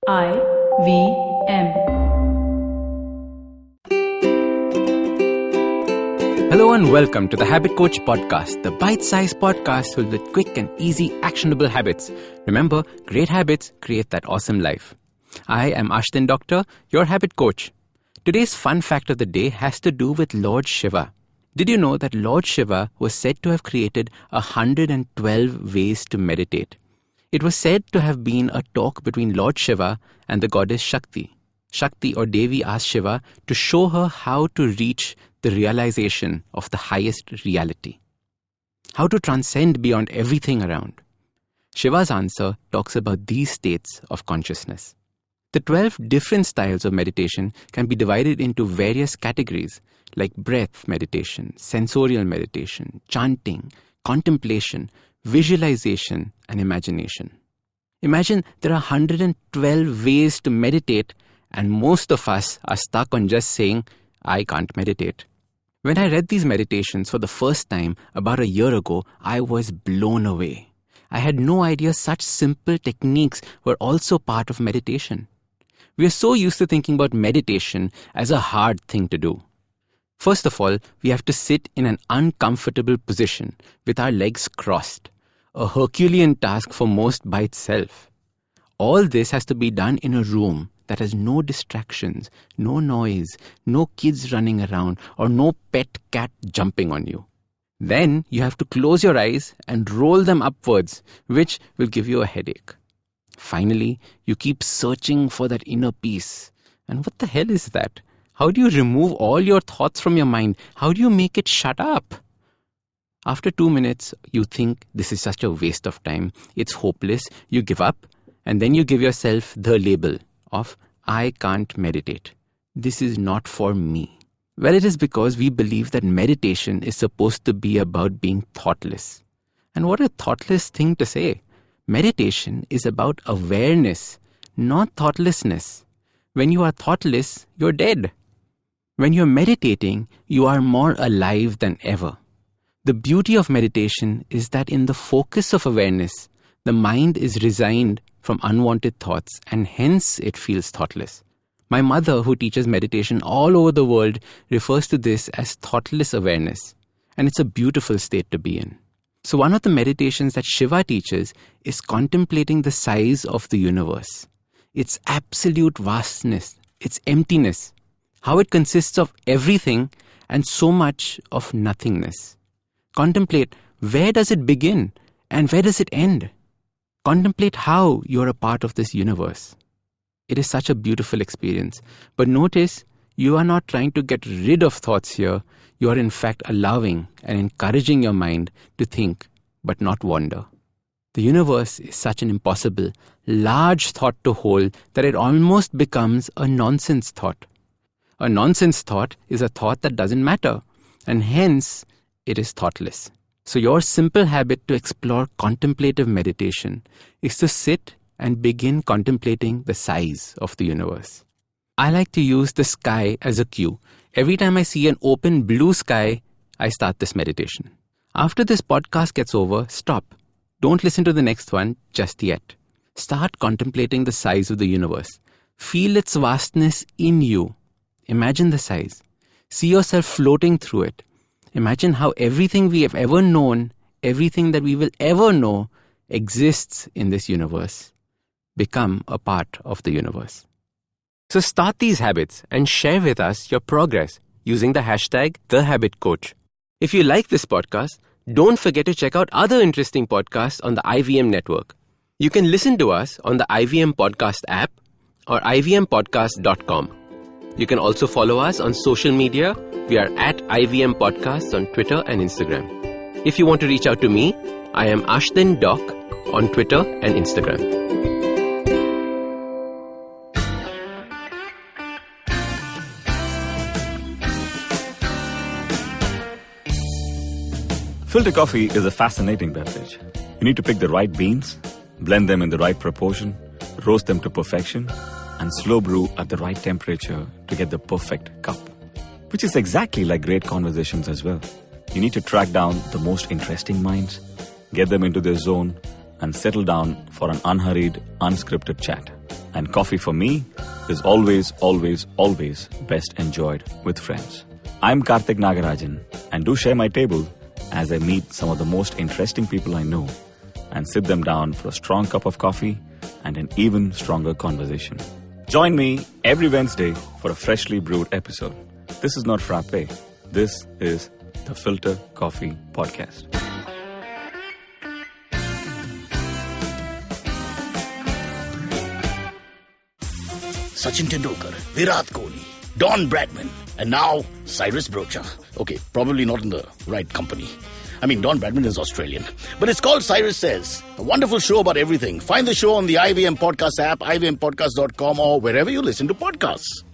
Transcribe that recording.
IVM. Hello and welcome to the Habit Coach Podcast, the bite-sized podcast filled with quick and easy actionable habits. Remember, great habits create that awesome life. I am Ashdin Doctor, your habit coach. Today's fun fact of the day has to do with Lord Shiva. Did you know that Lord Shiva was said to have created 112 ways to meditate? It was said to have been a talk between Lord Shiva and the goddess Shakti. Shakti or Devi asked Shiva to show her how to reach the realization of the highest reality. How to transcend beyond everything around. Shiva's answer talks about these states of consciousness. The 12 different styles of meditation can be divided into various categories like breath meditation, sensorial meditation, chanting, contemplation, visualization, and imagination. Imagine there are 112 ways to meditate, and most of us are stuck on just saying, I can't meditate. When I read these meditations for the first time about a year ago, I was blown away. I had no idea such simple techniques were also part of meditation. We are so used to thinking about meditation as a hard thing to do. First of all, we have to sit in an uncomfortable position with our legs crossed, a Herculean task for most by itself. All this has to be done in a room that has no distractions, no noise, no kids running around, or no pet cat jumping on you. Then you have to close your eyes and roll them upwards, which will give you a headache. Finally, you keep searching for that inner peace. And what the hell is that? How do you remove all your thoughts from your mind? How do you make it shut up? After 2 minutes, you think this is such a waste of time. It's hopeless. You give up. And then you give yourself the label of, I can't meditate. This is not for me. Well, it is because we believe that meditation is supposed to be about being thoughtless. And what a thoughtless thing to say. Meditation is about awareness, not thoughtlessness. When you are thoughtless, you're dead. When you're meditating, you are more alive than ever. The beauty of meditation is that in the focus of awareness, the mind is resigned from unwanted thoughts and hence it feels thoughtless. My mother, who teaches meditation all over the world, refers to this as thoughtless awareness. And it's a beautiful state to be in. So one of the meditations that Shiva teaches is contemplating the size of the universe, its absolute vastness, its emptiness, how it consists of everything and so much of nothingness. Contemplate where does it begin and where does it end. Contemplate how you're a part of this universe. It is such a beautiful experience. But notice, you are not trying to get rid of thoughts here. You are in fact allowing and encouraging your mind to think, but not wander. The universe is such an impossible, large thought to hold that it almost becomes a nonsense thought. A nonsense thought is a thought that doesn't matter, and hence it is thoughtless. So your simple habit to explore contemplative meditation is to sit and begin contemplating the size of the universe. I like to use the sky as a cue. Every time I see an open blue sky, I start this meditation. After this podcast gets over, stop. Don't listen to the next one just yet. Start contemplating the size of the universe. Feel its vastness in you. Imagine the size. See yourself floating through it. Imagine how everything we have ever known, everything that we will ever know, exists in this universe. Become a part of the universe. So start these habits and share with us your progress using the hashtag #TheHabitCoach. If you like this podcast, don't forget to check out other interesting podcasts on the IVM network. You can listen to us on the IVM Podcast app or ivmpodcast.com. You can also follow us on social media. We are at IVM Podcasts on Twitter and Instagram. If you want to reach out to me, I am Ashdin Doc on Twitter and Instagram. Filter coffee is a fascinating beverage. You need to pick the right beans, blend them in the right proportion, roast them to perfection, and slow brew at the right temperature to get the perfect cup. Which is exactly like great conversations as well. You need to track down the most interesting minds, get them into their zone, and settle down for an unhurried, unscripted chat. And coffee for me is always, always, always best enjoyed with friends. I'm Karthik Nagarajan and do share my table as I meet some of the most interesting people I know and sit them down for a strong cup of coffee and an even stronger conversation. Join me every Wednesday for a freshly brewed episode. This is not frappe. This is the Filter Coffee Podcast. Sachin Tendulkar, Virat Kohli, Don Bradman, and now Cyrus Brocha. Okay, probably not in the right company. I mean, Don Bradman is Australian. But it's called Cyrus Says, a wonderful show about everything. Find the show on the IVM Podcast app, ivmpodcast.com, or wherever you listen to podcasts.